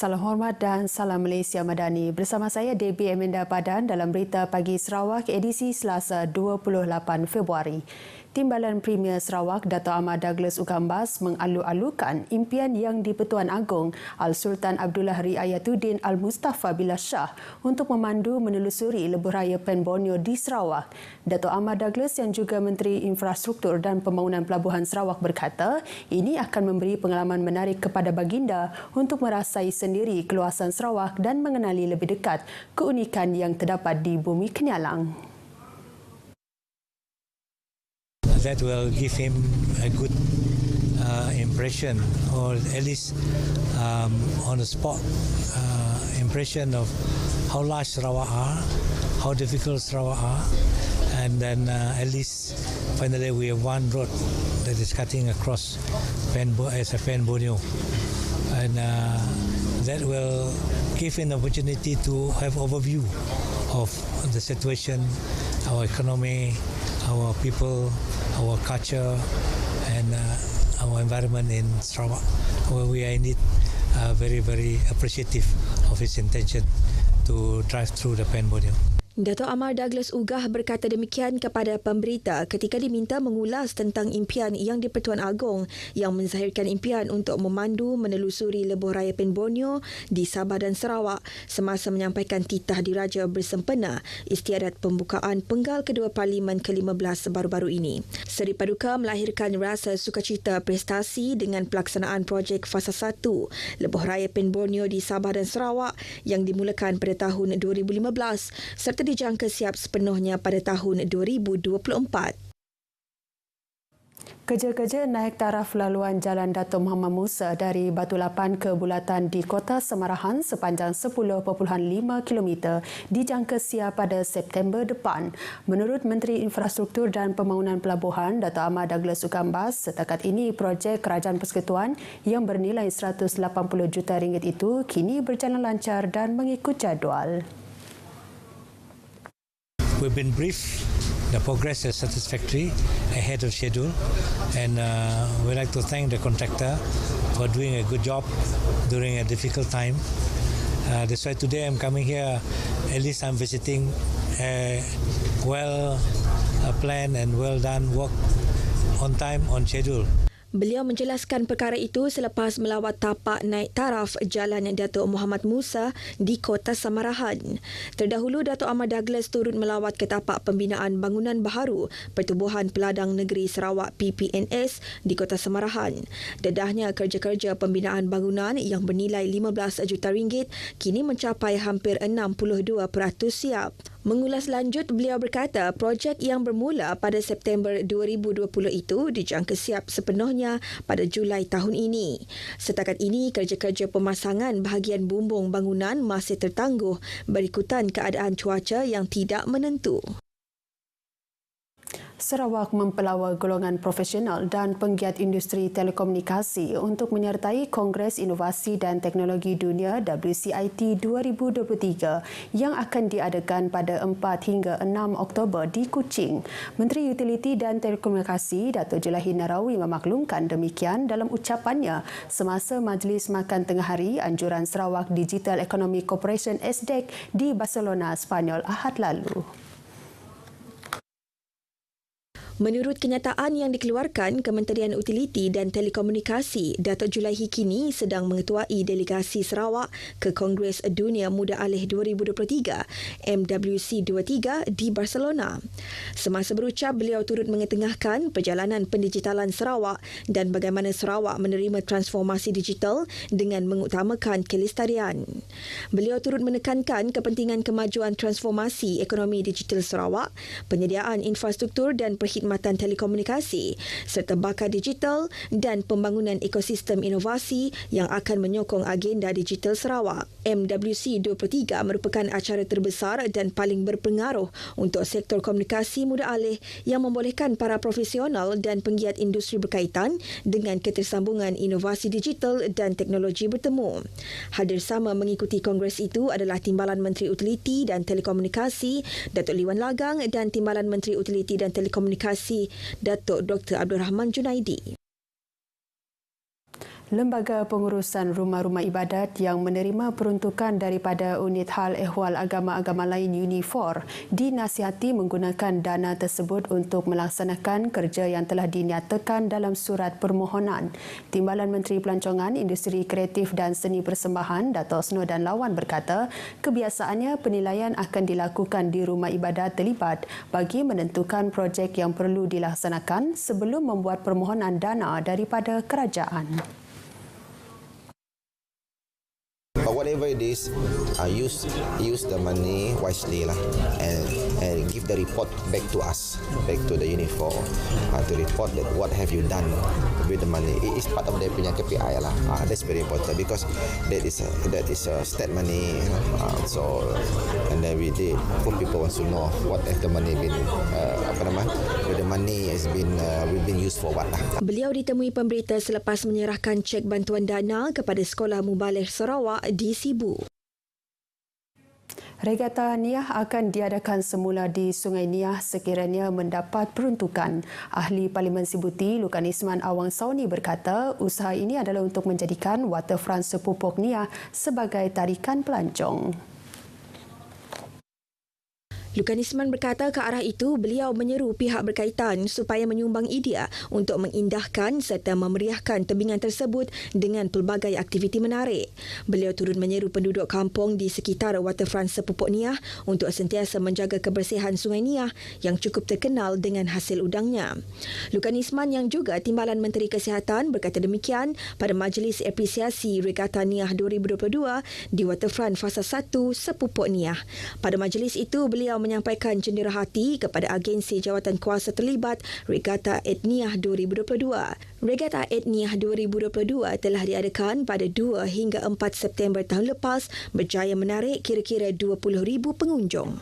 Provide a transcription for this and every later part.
Salam hormat dan salam Malaysia Madani. Bersama saya Debbie Amanda Padan dalam Berita Pagi Sarawak edisi Selasa 28 Februari. Timbalan Premier Sarawak Dato' Ahmad Douglas Ugambas mengalu-alukan impian Yang di-Pertuan Agong Al-Sultan Abdullah Riayatuddin Al-Mustafa Billah Shah untuk memandu menelusuri lebuh raya Pen Borneo di Sarawak. Dato' Ahmad Douglas yang juga Menteri Infrastruktur dan Pembangunan Pelabuhan Sarawak berkata, ini akan memberi pengalaman menarik kepada baginda untuk merasai sendiri keluasan Sarawak dan mengenali lebih dekat keunikan yang terdapat di Bumi Kenyalang. That will give him a good impression, or at least on the spot impression of how large Sarawak are, how difficult Sarawak are, and then at least finally we have one road that is cutting across Pen Borneo, and that will give him the opportunity to have overview of the situation, our economy, our people, our culture, and our environment in Sarawak, where we are indeed very, very appreciative of his intention to drive through the Pen Borneo. Dato' Ahmad Douglas Ugah berkata demikian kepada pemberita ketika diminta mengulas tentang impian Yang di-Pertuan Agong yang menzahirkan impian untuk memandu menelusuri lebuh raya Pen Borneo di Sabah dan Sarawak semasa menyampaikan titah diraja bersempena istiadat pembukaan penggal kedua Parlimen ke-15 baru-baru ini. Seri Paduka melahirkan rasa sukacita prestasi dengan pelaksanaan projek Fasa 1 lebuh raya Pen Borneo di Sabah dan Sarawak yang dimulakan pada tahun 2015 serta dijangka siap sepenuhnya pada tahun 2024. Kerja-kerja naik taraf laluan Jalan Dato' Muhammad Musa dari Batu Lapan ke Bulatan di Kota Semarahan sepanjang 10.5 km dijangka siap pada September depan. Menurut Menteri Infrastruktur dan Pembangunan Pelabuhan Dato' Ahmad Douglas Ugambas, setakat ini projek Kerajaan Persekutuan yang bernilai RM180 juta itu kini berjalan lancar dan mengikut jadual. We've been briefed. The progress is satisfactory, ahead of schedule, and we'd like to thank the contractor for doing a good job during a difficult time. That's why today I'm coming here. At least I'm visiting a well-planned and well-done work on time, on schedule. Beliau menjelaskan perkara itu selepas melawat tapak naik taraf Jalan Dato' Muhammad Musa di Kota Semarahan. Terdahulu, Dato' Ahmad Douglas turut melawat ke tapak pembinaan bangunan baharu Pertubuhan Peladang Negeri Sarawak PPNS di Kota Semarahan. Dedahnya kerja-kerja pembinaan bangunan yang bernilai RM15 juta kini mencapai hampir 62% siap. Mengulas lanjut, beliau berkata projek yang bermula pada September 2020 itu dijangka siap sepenuhnya pada Julai tahun ini. Setakat ini, kerja-kerja pemasangan bahagian bumbung bangunan masih tertangguh berikutan keadaan cuaca yang tidak menentu. Sarawak mempelawa golongan profesional dan penggiat industri telekomunikasi untuk menyertai Kongres Inovasi dan Teknologi Dunia WCIT 2023 yang akan diadakan pada 4 hingga 6 Oktober di Kuching. Menteri Utiliti dan Telekomunikasi Dato' Julahi Narawi memaklumkan demikian dalam ucapannya semasa Majlis Makan Tengah Hari Anjuran Sarawak Digital Economy Corporation SDEC di Barcelona, Spanyol Ahad lalu. Menurut kenyataan yang dikeluarkan, Kementerian Utiliti dan Telekomunikasi, Dato' Julaihi kini sedang mengetuai delegasi Sarawak ke Kongres Dunia Muda Alih 2023 MWC23 di Barcelona. Semasa berucap, beliau turut mengetengahkan perjalanan pendigitalan Sarawak dan bagaimana Sarawak menerima transformasi digital dengan mengutamakan kelestarian. Beliau turut menekankan kepentingan kemajuan transformasi ekonomi digital Sarawak, penyediaan infrastruktur dan perkhidmatan telekomunikasi serta bakat digital dan pembangunan ekosistem inovasi yang akan menyokong agenda digital Sarawak. MWC23 merupakan acara terbesar dan paling berpengaruh untuk sektor komunikasi muda alih yang membolehkan para profesional dan penggiat industri berkaitan dengan ketersambungan inovasi digital dan teknologi bertemu. Hadir sama mengikuti kongres itu adalah Timbalan Menteri Utiliti dan Telekomunikasi Datuk Liwan Lagang dan Timbalan Menteri Utiliti dan Telekomunikasi Datuk Dr. Abdul Rahman Junaidi. Lembaga Pengurusan Rumah-Rumah Ibadat yang menerima peruntukan daripada Unit Hal Ehwal Agama-Agama Lain UNIFOR dinasihati menggunakan dana tersebut untuk melaksanakan kerja yang telah dinyatakan dalam surat permohonan. Timbalan Menteri Pelancongan, Industri Kreatif dan Seni Persembahan, Dato' Snodan Lawan berkata, kebiasaannya penilaian akan dilakukan di rumah ibadat terlibat bagi menentukan projek yang perlu dilaksanakan sebelum membuat permohonan dana daripada kerajaan. But whatever it is, use the money wisely lah, and give the report back to us, back to the UNIFOR, to report that what have you done with the money. It is part of their punya KPI lah. That's very important because that is state money. So and then we did. People want to know what have the money been, where the money has been we've been used for what lah. Beliau ditemui pemberita selepas menyerahkan cek bantuan dana kepada Sekolah Mubaligh Sarawak di Sibu. Regata Niah akan diadakan semula di Sungai Niah sekiranya mendapat peruntukan. Ahli Parlimen Sibuti, Lukan Isman Awang Sauni berkata, usaha ini adalah untuk menjadikan waterfront Sepupok Niah sebagai tarikan pelancong. Lukan Isman berkata ke arah itu beliau menyeru pihak berkaitan supaya menyumbang idea untuk mengindahkan serta memeriahkan tebingan tersebut dengan pelbagai aktiviti menarik. Beliau turut menyeru penduduk kampung di sekitar waterfront Sepupok Niah untuk sentiasa menjaga kebersihan Sungai Niah yang cukup terkenal dengan hasil udangnya. Lukan Isman yang juga Timbalan Menteri Kesihatan berkata demikian pada Majlis Apresiasi Regata Niah 2022 di waterfront Fasa 1 Sepupok Niah. Pada majlis itu beliau menyampaikan cenderahati kepada agensi jawatan kuasa terlibat Regata Etniah 2022. Regata Etniah 2022 telah diadakan pada 2 hingga 4 September tahun lepas, berjaya menarik kira-kira 20,000 pengunjung.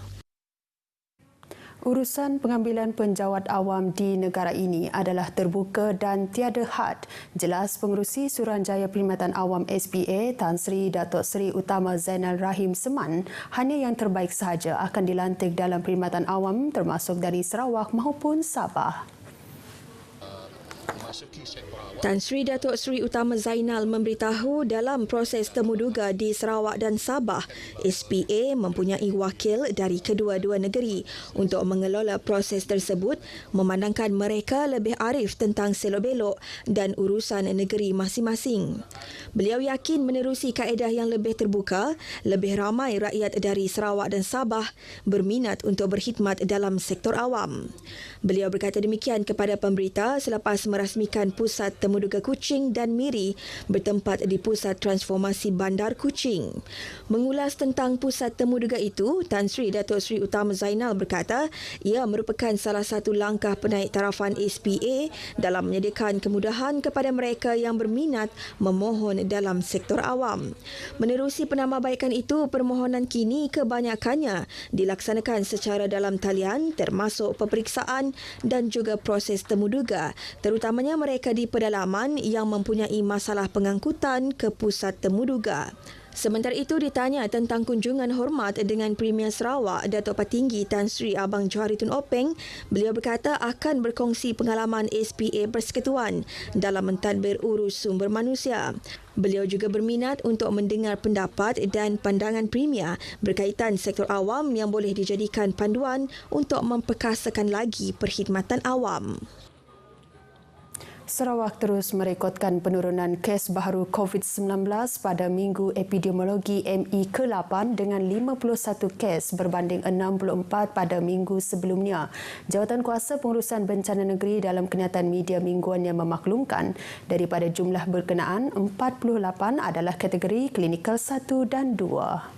Urusan pengambilan penjawat awam di negara ini adalah terbuka dan tiada had, jelas Pengerusi Suruhanjaya Perkhidmatan Awam SPA Tan Sri Datuk Seri Utama Zainal Rahim Seman. Hanya yang terbaik sahaja akan dilantik dalam perkhidmatan awam termasuk dari Sarawak maupun Sabah. Tan Sri Datuk Seri Utama Zainal memberitahu dalam proses temuduga di Sarawak dan Sabah, SPA mempunyai wakil dari kedua-dua negeri untuk mengelola proses tersebut memandangkan mereka lebih arif tentang selok-belok dan urusan negeri masing-masing. Beliau yakin menerusi kaedah yang lebih terbuka, lebih ramai rakyat dari Sarawak dan Sabah berminat untuk berkhidmat dalam sektor awam. Beliau berkata demikian kepada pemberita selepas merasmikan Pusat Temuduga Kuching dan Miri bertempat di Pusat Transformasi Bandar Kuching. Mengulas tentang Pusat Temuduga itu, Tan Sri Datuk Seri Utama Zainal berkata ia merupakan salah satu langkah penaik tarafan SPA dalam menyediakan kemudahan kepada mereka yang berminat memohon dalam sektor awam. Menerusi penambahbaikan itu, permohonan kini kebanyakannya dilaksanakan secara dalam talian termasuk peperiksaan dan juga proses temuduga, terutamanya mereka di pedalaman yang mempunyai masalah pengangkutan ke pusat temuduga. Sementara itu ditanya tentang kunjungan hormat dengan Premier Sarawak Datuk Patinggi Tan Sri Abang Johari Tun Openg, beliau berkata akan berkongsi pengalaman SPA Persekutuan dalam mentadbir urus sumber manusia. Beliau juga berminat untuk mendengar pendapat dan pandangan Premier berkaitan sektor awam yang boleh dijadikan panduan untuk memperkasakan lagi perkhidmatan awam. Sarawak terus merekodkan penurunan kes baharu COVID-19 pada Minggu Epidemiologi ME ke-8 dengan 51 kes berbanding 64 pada minggu sebelumnya. Jawatan Kuasa Pengurusan Bencana Negeri dalam kenyataan media mingguan yang memaklumkan daripada jumlah berkenaan, 48 adalah kategori klinikal 1 dan 2.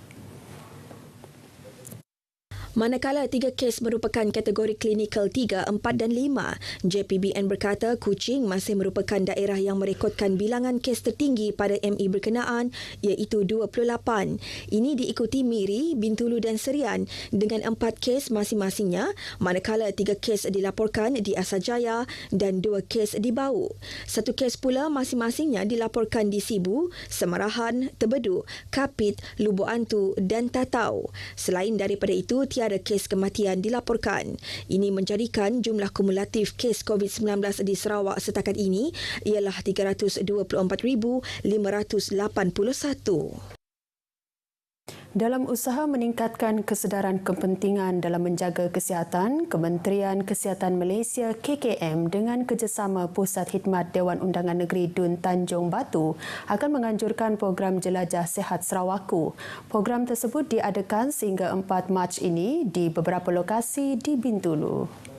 Manakala 3 kes merupakan kategori klinikal 3, 4 dan 5, JPBN berkata Kuching masih merupakan daerah yang merekodkan bilangan kes tertinggi pada ME berkenaan iaitu 28. Ini diikuti Miri, Bintulu dan Serian dengan 4 kes masing-masingnya, manakala 3 kes dilaporkan di Asajaya dan 2 kes di Bau. 1 kes pula masing-masingnya dilaporkan di Sibu, Semarahan, Tebedu, Kapit, Lubuk Antu dan Tatau. Selain daripada itu, tiada ada kes kematian dilaporkan. Ini menjadikan jumlah kumulatif kes COVID-19 di Sarawak setakat ini ialah 324,581. Dalam usaha meningkatkan kesedaran kepentingan dalam menjaga kesihatan, Kementerian Kesihatan Malaysia KKM dengan kerjasama Pusat Khidmat Dewan Undangan Negeri Dun Tanjung Batu akan menganjurkan program Jelajah Sihat Sarawakku. Program tersebut diadakan sehingga 4 Mac ini di beberapa lokasi di Bintulu.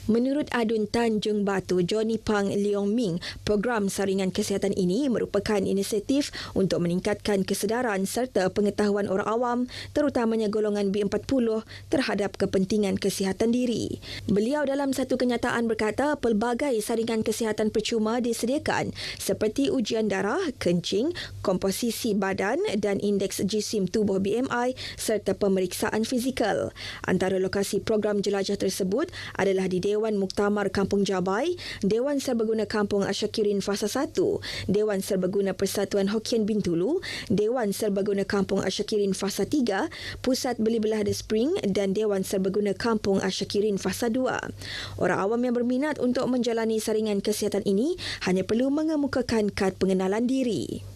Menurut Adun Tanjung Batu, Johnny Pang Leong Ming, program saringan kesihatan ini merupakan inisiatif untuk meningkatkan kesedaran serta pengetahuan orang awam, terutamanya golongan B40 terhadap kepentingan kesihatan diri. Beliau dalam satu kenyataan berkata pelbagai saringan kesihatan percuma disediakan seperti ujian darah, kencing, komposisi badan dan indeks jisim tubuh BMI serta pemeriksaan fizikal. Antara lokasi program jelajah tersebut adalah di Dewan Muktamar Kampung Jabai, Dewan Serbaguna Kampung Asyakirin Fasa 1, Dewan Serbaguna Persatuan Hokkien Bintulu, Dewan Serbaguna Kampung Asyakirin Fasa 3, Pusat Beli Belah The Spring dan Dewan Serbaguna Kampung Asyakirin Fasa 2. Orang awam yang berminat untuk menjalani saringan kesihatan ini hanya perlu mengemukakan kad pengenalan diri.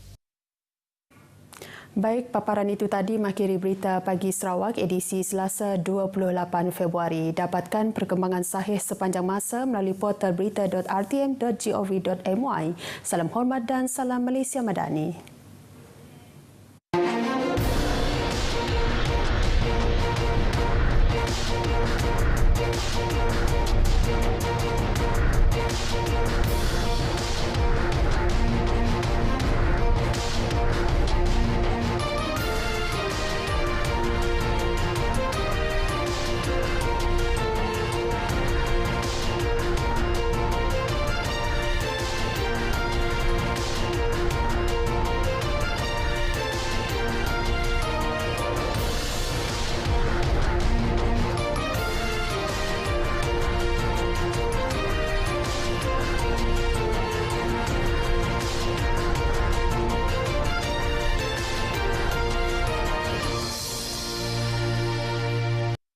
Baik, paparan itu tadi mengakhiri berita pagi Sarawak edisi Selasa 28 Februari. Dapatkan perkembangan sahih sepanjang masa melalui portal berita.rtm.gov.my. Salam hormat dan salam Malaysia Madani.